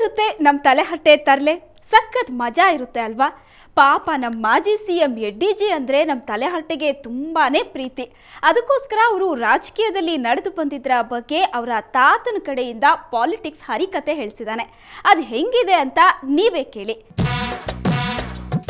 ಹೇಗಿರುತ್ತೆ ನಮ್ಮ ತಲೆಹರಟೆ ತರಲೆ? ಸಖತ್ ಮಜಾ ಇರುತ್ತೆ ಅಲ್ವಾ? ಪಾಪ ನಮ್ಮ ಮಾಜಿ CM ಯಡ್ಡಿಜಿ ಅಂದರೆ ನಮ್ಮ ತಲೆಹರಟೆಗೆ ತುಂಬಾ ಪ್ರೀತಿ. ಅದಕ್ಕೋಸ್ಕರ ಅವರು ರಾಜಕೀಯದಲ್ಲಿ ನಡೆದು ಬಂದಿದ್ದರ ಬಗ್ಗೆ ಅವರ ತಾತನ ಕಡೆಯಿಂದ ಪಾಲಿಟಿಕ್ಸ್ ಹರಿಕತೆ ಹೇಳಿಸಿದ್ದಾನೆ. ಅದು ಹೆಂಗಿದೆ ಅಂತ ನೀವೇ ಕೇಳಿ.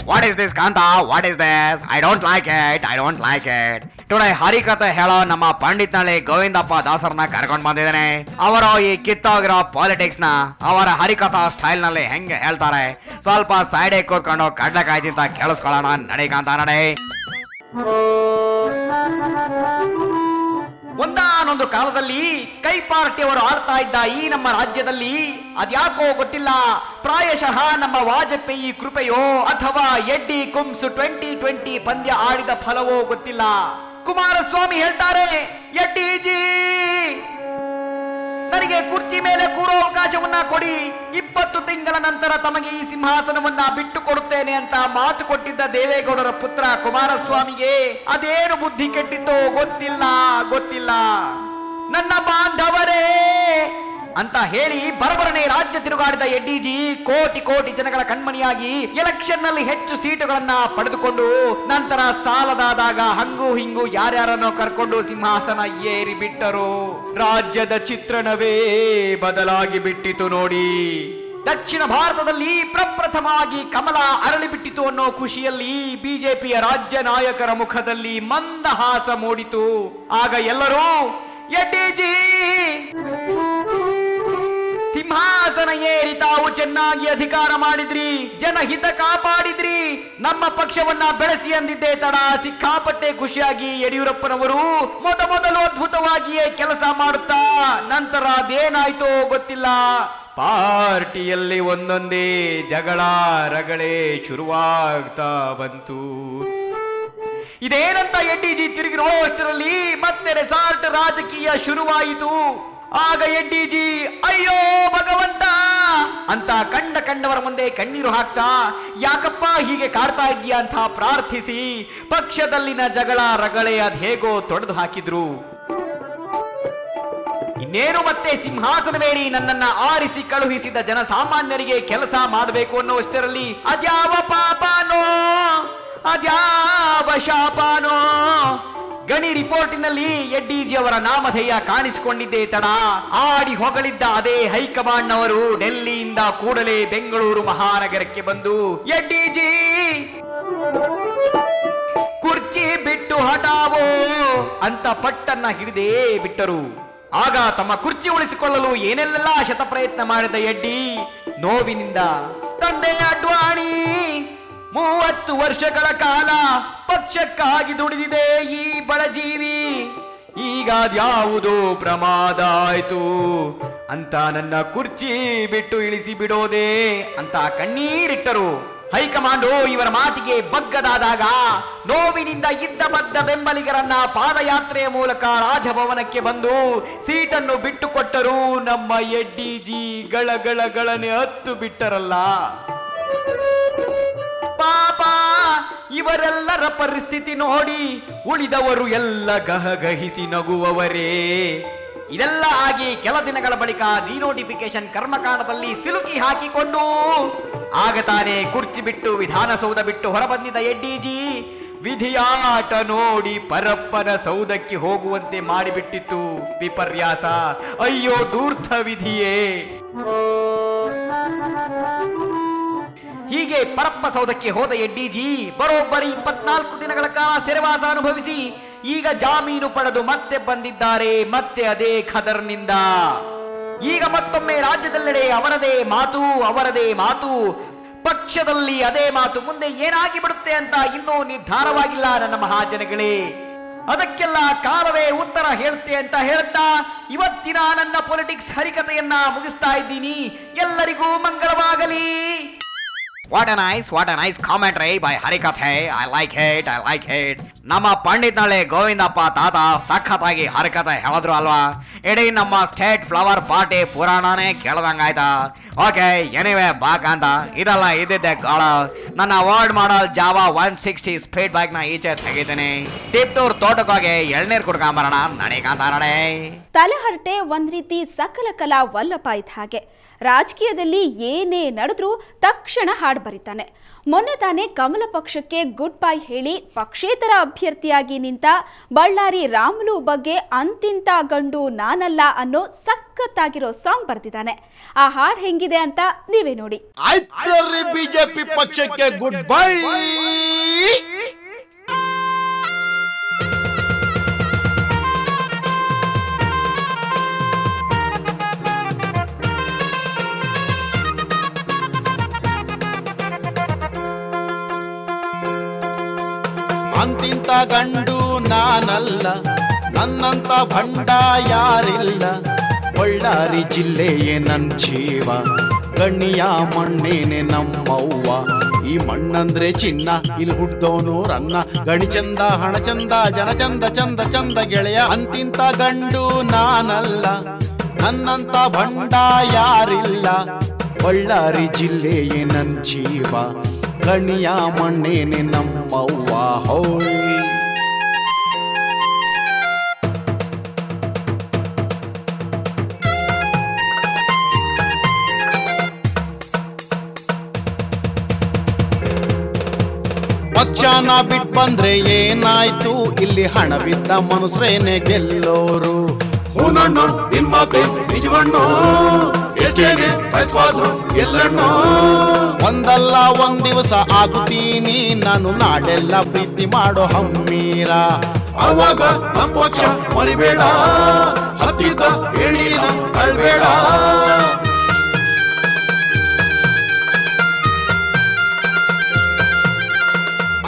What is this, Kanta? What is this? I don't like it. I don't like it. Today ಹರಿಕತೆ ಹೇಳೋ ನಮ್ಮ ಪಂಡಿತ್ನಳ್ಳಿ ಗೋವಿಂದಪ್ಪ ದಾಸರನ್ನ ಕರ್ಕೊಂಡು ಬಂದಿದ್ದೇನೆ. ಅವರು ಈ ಕಿತ್ತೋಗಿರೋ ಪಾಲಿಟಿಕ್ಸ್ ನ ಅವರ ಹರಿಕಥಾ ಸ್ಟೈಲ್ ನಲ್ಲಿ ಹೆಂಗೆ ಹೇಳ್ತಾರೆ ಸ್ವಲ್ಪ ಸೈಡ್ ಕೂತ್ಕೊಂಡು ಕಡ್ಲೆಕಾಯಿ ತಿಂತ ಕೇಳಿಸ್ಕೊಳ್ಳೋಣ. ನಡಿ ಕಾಂತ ನಡಿ. ಒಂದಾನೊಂದು ಕಾಲದಲ್ಲಿ ಕೈ ಪಾರ್ಟಿಯವರು ಆಳ್ತಾ ಇದ್ದ ಈ ನಮ್ಮ ರಾಜ್ಯದಲ್ಲಿ ಅದ್ಯಾಕೋ ಗೊತ್ತಿಲ್ಲ, ಪ್ರಾಯಶಃ ನಮ್ಮ ವಾಜಪೇಯಿ ಕೃಪೆಯೋ ಅಥವಾ ಎಡ್ಡಿ ಕುಂಬ್ಸ್ 2020 ಪಂದ್ಯ ಆಡಿದ ಫಲವೋ ಗೊತ್ತಿಲ್ಲ. ಕುಮಾರಸ್ವಾಮಿ ಹೇಳ್ತಾರೆ, ಎಡ್ಡಿಜಿ ನನಗೆ ಕುರ್ಚಿ ಮೇಲೆ ಕೂರೋ ಅವಕಾಶವನ್ನ ಕೊಡಿ, 20 ತಿಂಗಳ ನಂತರ ತಮಗೆ ಈ ಸಿಂಹಾಸನವನ್ನ ಬಿಟ್ಟು ಕೊಡುತ್ತೇನೆ ಅಂತ ಮಾತು ಕೊಟ್ಟಿದ್ದ ದೇವೇಗೌಡರ ಪುತ್ರ ಕುಮಾರಸ್ವಾಮಿಗೆ ಅದೇನು ಬುದ್ಧಿ ಕೆಟ್ಟಿದ್ದೋ ಗೊತ್ತಿಲ್ಲ. ನನ್ನ ಬಾಂಧವರೇ ಅಂತ ಹೇಳಿ ಬರಬರನೆ ರಾಜ್ಯ ತಿರುಗಾಡಿದ ಎಡ್ಡಿಜಿ ಕೋಟಿ ಜನಗಳ ಕಣ್ಮಣಿಯಾಗಿ ಎಲೆಕ್ಷನ್ ನಲ್ಲಿ ಹೆಚ್ಚು ಸೀಟುಗಳನ್ನ ಪಡೆದುಕೊಂಡು ನಂತರ ಸಾಲದಾದಾಗ ಹಂಗು ಹಿಂಗು ಯಾರ್ಯಾರನ್ನೋ ಕರ್ಕೊಂಡು ಸಿಂಹಾಸನ ಏರಿ ಬಿಟ್ಟರು. ರಾಜ್ಯದ ಚಿತ್ರಣವೇ ಬದಲಾಗಿ ಬಿಟ್ಟಿತು ನೋಡಿ. ದಕ್ಷಿಣ ಭಾರತದಲ್ಲಿ ಪ್ರಪ್ರಥಮವಾಗಿ ಕಮಲ ಅರಳಿ ಬಿಟ್ಟಿತು ಅನ್ನೋ ಖುಷಿಯಲ್ಲಿ ಬಿಜೆಪಿಯ ರಾಜ್ಯ ನಾಯಕರ ಮುಖದಲ್ಲಿ ಮಂದಹಾಸ ಮೂಡಿತು. ಆಗ ಎಲ್ಲರೂ ಎಡ್ಡಿಜಿ ಸಿಂಹಾಸನ ಏರಿ ತಾವು ಚೆನ್ನಾಗಿ ಅಧಿಕಾರ ಮಾಡಿದ್ರಿ, ಜನಹಿತ ಕಾಪಾಡಿದ್ರಿ, ನಮ್ಮ ಪಕ್ಷವನ್ನ ಬೆಳೆಸಿ ಅಂದಿದ್ದೇ ತಡ ಸಿಕ್ಕಾಪಟ್ಟೆ ಖುಷಿಯಾಗಿ ಯಡಿಯೂರಪ್ಪನವರು ಮೊದಲು ಅದ್ಭುತವಾಗಿಯೇ ಕೆಲಸ ಮಾಡುತ್ತಾ ನಂತರ ಅದೇನಾಯ್ತೋ ಗೊತ್ತಿಲ್ಲ. ಪಾರ್ಟಿಯಲ್ಲಿ ಒಂದೊಂದೇ ಜಗಳ ರಗಳೆ ಶುರುವಾಗ್ತಾ ಬಂತು. ಇದೇನಂತ ಎಡ್ಡಿಜಿ ತಿರುಗಿ ನೋಡುವಷ್ಟರಲ್ಲಿ ಮತ್ತೆ ರೆಸಾರ್ಟ್ ರಾಜಕೀಯ ಶುರುವಾಯಿತು. ಆಗ ಎಡ್ಡಿಜಿ ಅಯ್ಯೋ ಭಗವಂತ ಅಂತ ಕಂಡವರ ಮುಂದೆ ಕಣ್ಣೀರು ಹಾಕ್ತಾ ಯಾಕಪ್ಪ ಹೀಗೆ ಕಾಡ್ತಾ ಇದ್ದೀಯಾ ಅಂತ ಪ್ರಾರ್ಥಿಸಿ ಪಕ್ಷದಲ್ಲಿನ ಜಗಳ ರಗಳೆ ಅದೇಗೋ ತೊಡೆದು ಹಾಕಿದ್ರು. ಇನ್ನೇನು ಮತ್ತೆ ಸಿಂಹಾಸನವೇರಿ ನನ್ನನ್ನ ಆರಿಸಿ ಕಳುಹಿಸಿದ ಜನಸಾಮಾನ್ಯರಿಗೆ ಕೆಲಸ ಮಾಡಬೇಕು ಅನ್ನುವಷ್ಟರಲ್ಲಿ ಅದ್ಯಾವ ಪಾಪನೋ ಅದ್ಯಾವ ಶಾಪನೋ ಗಣಿ ರಿಪೋರ್ಟಿನಲ್ಲಿ ಎಡ್ಡಿಜಿ ಅವರ ನಾಮಧೇಯ ಕಾಣಿಸಿಕೊಂಡಿದ್ದೇ ತಡ ಆಡಿ ಹೊಗಳಿದ್ದ ಅದೇ ಹೈಕಮಾಂಡ್ ನವರು ಡೆಲ್ಲಿಯಿಂದ ಕೂಡಲೇ ಬೆಂಗಳೂರು ಮಹಾನಗರಕ್ಕೆ ಬಂದು ಎಡ್ಡಿಜಿ ಕುರ್ಚಿ ಬಿಟ್ಟು ಹಟಾವೋ ಅಂತ ಪಟ್ಟನ್ನ ಹಿಡಿದೇ ಬಿಟ್ಟರು. ಆಗ ತಮ್ಮ ಕುರ್ಚಿ ಉಳಿಸಿಕೊಳ್ಳಲು ಏನೆಲ್ಲ ಶತಪ್ರಯತ್ನ ಮಾಡಿದ ಎಡ್ಡಿ ನೋವಿನಿಂದ ತಂದೆ ಅಡ್ವಾಣಿ 30 ವರ್ಷಗಳ ಕಾಲ ಪಕ್ಷಕ್ಕಾಗಿ ದುಡಿದಿದೆ ಈ ಬಡಜೀವಿ, ಈಗ ಅದ್ಯಾವುದೋ ಪ್ರಮಾದ ಆಯ್ತು ಅಂತ ನನ್ನ ಕುರ್ಚಿ ಬಿಟ್ಟು ಇಳಿಸಿ ಬಿಡೋದೆ ಅಂತ ಕಣ್ಣೀರಿಟ್ಟರು. ಹೈಕಮಾಂಡು ಇವರ ಮಾತಿಗೆ ಬಗ್ಗದಾದಾಗ ನೋವಿನಿಂದ ಇದ್ದ ಬದ್ದ ಬೆಂಬಲಿಗರನ್ನ ಪಾದಯಾತ್ರೆಯ ಮೂಲಕ ರಾಜಭವನಕ್ಕೆ ಬಂದು ಸೀಟನ್ನು ಬಿಟ್ಟು ಕೊಟ್ಟರು. ನಮ್ಮ ಎಡ್ಡಿಜಿ ಗಳನೆ ಹತ್ತು ಬಿಟ್ಟರಲ್ಲ. ಪಾಪ ಇವರೆಲ್ಲರ ಪರಿಸ್ಥಿತಿ ನೋಡಿ ಉಳಿದವರು ಎಲ್ಲ ಗಹಗಹಿಸಿ ನಗುವವರೇ. ಇದೆಲ್ಲ ಆಗಿ ಕೆಲ ದಿನಗಳ ಬಳಿಕ ಡಿನೋಟಿಫಿಕೇಶನ್ ಕರ್ಮಕಾಂಡದಲ್ಲಿ ಸಿಲುಕಿ ಹಾಕಿಕೊಂಡು ಆಗ ತಾನೇ ಕುರ್ಚಿ ಬಿಟ್ಟು ವಿಧಾನಸೌಧ ಬಿಟ್ಟು ಹೊರಬಂದಿದ್ದ ಎಡ್ಡಿಜಿ ವಿಧಿಯಾಟ ನೋಡಿ ಪರಪ್ಪನ ಸೌಧಕ್ಕೆ ಹೋಗುವಂತೆ ಮಾಡಿಬಿಟ್ಟಿತ್ತು ವಿಪರ್ಯಾಸ. ಅಯ್ಯೋ ಧೂರ್ತ ವಿಧಿಯೇ. ಹೀಗೆ ಪರಪ್ಪ ಸೌಧಕ್ಕೆ ಹೋದ ಎಡ್ಡಿಜಿ ಬರೋಬ್ಬರಿ 24 ದಿನಗಳ ಕಾಲ ಸೆರೆವಾಸ ಅನುಭವಿಸಿ ಈಗ ಜಾಮೀನು ಪಡೆದು ಮತ್ತೆ ಬಂದಿದ್ದಾರೆ. ಮತ್ತೆ ಅದೇ ಖದರ್ನಿಂದ ಈಗ ಮತ್ತೊಮ್ಮೆ ರಾಜ್ಯದೆಲ್ಲೆಡೆ ಅವರದೇ ಮಾತು ಪಕ್ಷದಲ್ಲಿ ಅದೇ ಮಾತು. ಮುಂದೆ ಏನಾಗಿ ಬಿಡುತ್ತೆ ಅಂತ ಇನ್ನೂ ನಿರ್ಧಾರವಾಗಿಲ್ಲ ನನ್ನ ಮಹಾಜನಗಳೇ. ಅದಕ್ಕೆಲ್ಲ ಕಾಲವೇ ಉತ್ತರ ಹೇಳುತ್ತೆ ಅಂತ ಹೇಳ್ತಾ ಇವತ್ತಿನ ನನ್ನ ಪೊಲಿಟಿಕ್ಸ್ ಹರಿಕತೆಯನ್ನ ಮುಗಿಸ್ತಾ ಇದ್ದೀನಿ. ಎಲ್ಲರಿಗೂ ಮಂಗಳವಾಗಲಿ. What a nice commentary by ಹರಿಕಥೆ. I like it. ನಮ್ಮ ಪಂಡಿತ್ನಳ್ಳಿ ಗೋವಿಂದಪ್ಪ ತಾತ ಸಖತ್ತಾಗಿ ಹರಿಕಥೆ ಹೇಳಿದ್ರು ಅಲ್ವಾ. ಇಡೀ ನಮ್ಮ ಸ್ಟೇಟ್ ಫ್ಲವರ್ ಪಾರ್ಟಿ ಪುರಾಣನೇ ಕೇಳ್ದಂಗಾಯ್ತಾ. ಓಕೆ ಎನಿವೆ ಬಾಕಂತ ಇದೆಲ್ಲ ಇದ್ದಿದ್ದೆ ಗಾಳ. ನನ್ನ ವರ್ಡ್ ಮಾಡಲ್ ಜಾವ 160 ಸ್ಪೀಡ್ ಬೈಕ್ ನ ಈಚೆ ತೆಗಿತೀನಿ. ಟಿಪ್ಟೂರ್ ತೋಟಕ್ಕೋಗಿ ಎಳ್ನೀರ್ ಕುಡ್ಕೊಂಬರೋಣ. ನಡಿಕಾಂತ ನಡೆ. ತಲೆಹರಟೆ ಒಂದ್ ರೀತಿ ಸಕಲ ಕಲಾ ವಲ್ಲಭ ಇದ್ದ ಹಾಗೆ. ರಾಜಕೀಯದಲ್ಲಿ ಏನೇ ನಡೆದ್ರೂ ತಕ್ಷಣ ಹಾಡು ಬರೀತಾನೆ. ಮೊನ್ನೆ ತಾನೇ ಕಮಲ ಪಕ್ಷಕ್ಕೆ ಗುಡ್ ಬೈ ಹೇಳಿ ಪಕ್ಷೇತರ ಅಭ್ಯರ್ಥಿಯಾಗಿ ನಿಂತ ಬಳ್ಳಾರಿ ರಾಮುಲು ಬಗ್ಗೆ ಅಂತಿಂತ ಗಂಡು ನಾನಲ್ಲ ಅನ್ನೋ ಸಖತ್ತಾಗಿರೋ ಸಾಂಗ್ ಬರ್ತಿದ್ದಾನೆ. ಆ ಹಾಡು ಹೆಂಗಿದೆ ಅಂತ ನೀವೇ ನೋಡಿ. ಬಿಜೆಪಿ ಪಕ್ಷಕ್ಕೆ ಗುಡ್ ಬೈ. ಅಂತಿಂತ ಗಂಡು ನಾನಲ್ಲ, ನನ್ನಂತ ಭಂಡ ಯಾರಿಲ್ಲ. ಬಳ್ಳಾರಿ ಜಿಲ್ಲೆಯೇ ನನ್ ಜೀವ, ಗಣ್ಣಿಯ ಮಣ್ಣೇನೆ ನಮ್ಮವ್ವ. ಈ ಮಣ್ಣಂದ್ರೆ ಚಿನ್ನ, ಇಲ್ಲಿ ಹುಟ್ಟೋನು ರನ್ನ. ಗಣಿ ಚಂದ, ಹಣ ಚಂದ, ಜನ ಚಂದ, ಚಂದ ಚಂದ ಗೆಳೆಯ. ಅಂತಿಂತ ಗಂಡು ನಾನಲ್ಲ, ನನ್ನಂತ ಭಂಡ ಯಾರಿಲ್ಲ. ಬಳ್ಳಾರಿ ಜಿಲ್ಲೆಯೇ ನನ್ ಜೀವ, ಗಣಿಯ ಮಣ್ಣೇನೆ ನಮ್ಮವ್ವ. ಹೋಯ್ ಪಕ್ಷನ ಬಿಟ್ ಬಂದ್ರೆ ಏನಾಯ್ತು, ಇಲ್ಲಿ ಹಣವಿದ್ದ ಮನುಷ್ಯರೇನೆ ಗೆಲ್ಲೋರು. ಹೂನಣ್ಣು ನಿನ್ ಮಾತೆ ನಿಜವಣ್ಣು, ಎಷ್ಟೇನೆ ಬಯಸ್ವಾದ್ರು ಎಲ್ಲಣ್ಣು. ಒಂದಲ್ಲ ಒಂದ್ ದಿವಸ ಆಗುತ್ತೀನಿ ನಾನು ನಾಡೆಲ್ಲ ಪ್ರೀತಿ ಮಾಡೋ ಹಮ್ಮೀರ. ಅವಾಗ ನಮ್ಮ ಪಕ್ಷ ಮರಿಬೇಡ, ಹತ್ತಿದ ಹೇಳಿನ ಕಳ್ಬೇಡ.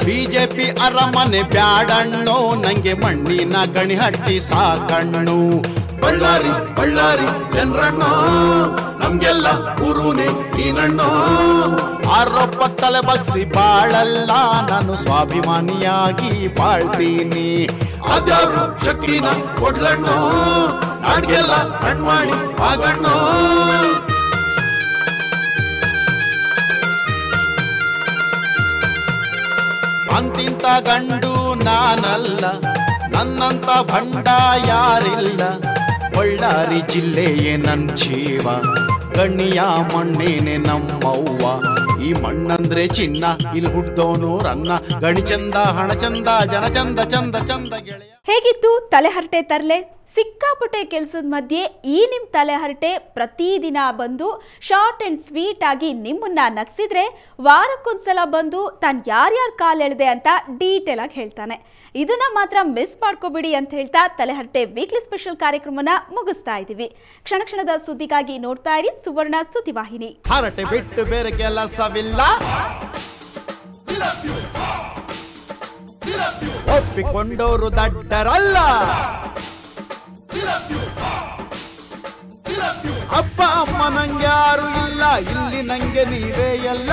ಬಿಜೆಪಿ ಅರಮನೆ ಬ್ಯಾಡಣ್ಣು, ನಂಗೆ ಮಣ್ಣಿನ ಗಣಿ ಹಟ್ಟಿ ಸಾಕಣ್ಣು. ಬಳ್ಳಾರಿ ಬಳ್ಳಾರಿ ಜನರಣ್ಣು, ನಮ್ಗೆಲ್ಲ ಊರುನೇ ನೀನಣ್ಣು. ಆರೋಪ ತಲೆ ಬಗ್ಸಿ ಬಾಳಲ್ಲ, ನಾನು ಸ್ವಾಭಿಮಾನಿಯಾಗಿ ಬಾಳ್ತೀನಿ. ಅದ್ಯಾರು ಶಕ್ತಿನ ಕೊಡ್ಲಣ್ಣು, ನಾಡ್ಗೆಲ್ಲ ಕಣ್ಮಾಡಿ ಆಗಣ್ಣು. ಅಂತಿಂತ ಗಂಡು ನಾನಲ್ಲ, ನನ್ನಂತ ಭಂಡ ಯಾರಿಲ್ಲ. ಬಳ್ಳಾರಿ ಜಿಲ್ಲೆಯೇ ನನ್ ಜೀವ, ಗಣ್ಣಿಯ ಮಣ್ಣೇನೆ ನಮ್ಮವ್ವ. ಈ ಮಣ್ಣಂದ್ರೆ ಚಿನ್ನ, ಇಲ್ಲಿ ಹುಟ್ಟೋನು ರನ್ನ. ಗಣಿ ಚಂದ, ಹಣ ಚಂದ, ಜನ ಚಂದ, ಚಂದ ಚಂದ ಗೆಳೆಯ. ಹೇಗಿತ್ತು ತಲೆಹರಟೆ ತರ್ಲೆ? ಸಿಕ್ಕಾಪಟ್ಟೆ ಕೆಲಸದ ಮಧ್ಯೆ ಈ ನಿಮ್ ತಲೆಹರಟೆ ಪ್ರತಿದಿನ ಬಂದು ಶಾರ್ಟ್ ಅಂಡ್ ಸ್ವೀಟ್ ಆಗಿ ನಿಮ್ಮನ್ನ ನಗಿಸಿದ್ರೆ ವಾರಕ್ಕೊಂದ್ಸಲ ಬಂದು ತಾನು ಯಾರ್ಯಾರು ಕಾಲು ಎಳೆದೆ ಅಂತ ಡೀಟೇಲ್ ಆಗಿ ಹೇಳ್ತಾನೆ. ಇದನ್ನ ಮಾತ್ರ ಮಿಸ್ ಮಾಡ್ಕೋಬಿಡಿ ಅಂತ ಹೇಳ್ತಾ ತಲೆಹರಟೆ ವೀಕ್ಲಿ ಸ್ಪೆಷಲ್ ಕಾರ್ಯಕ್ರಮನ ಮುಗಿಸ್ತಾ ಇದ್ದೀವಿ. ಕ್ಷಣ ಕ್ಷಣದ ಸುದ್ದಿಗಾಗಿ ನೋಡ್ತಾ ಇರಿ ಸುವರ್ಣ ಸುದ್ದಿವಾಹಿನಿ. ಹರಟೆ ಬಿಟ್ಟು ಬೇರೆ ಕೆಲಸವಿಲ್ಲ, ಒಪ್ಪಿಕೊಂಡವರು ದಡ್ಡರಲ್ಲ. ಅಪ್ಪ ಅಮ್ಮ ನಂಗೆ ಯಾರು ಇಲ್ಲ, ಇಲ್ಲಿ ನಂಗೆ ನೀವೇ ಎಲ್ಲ.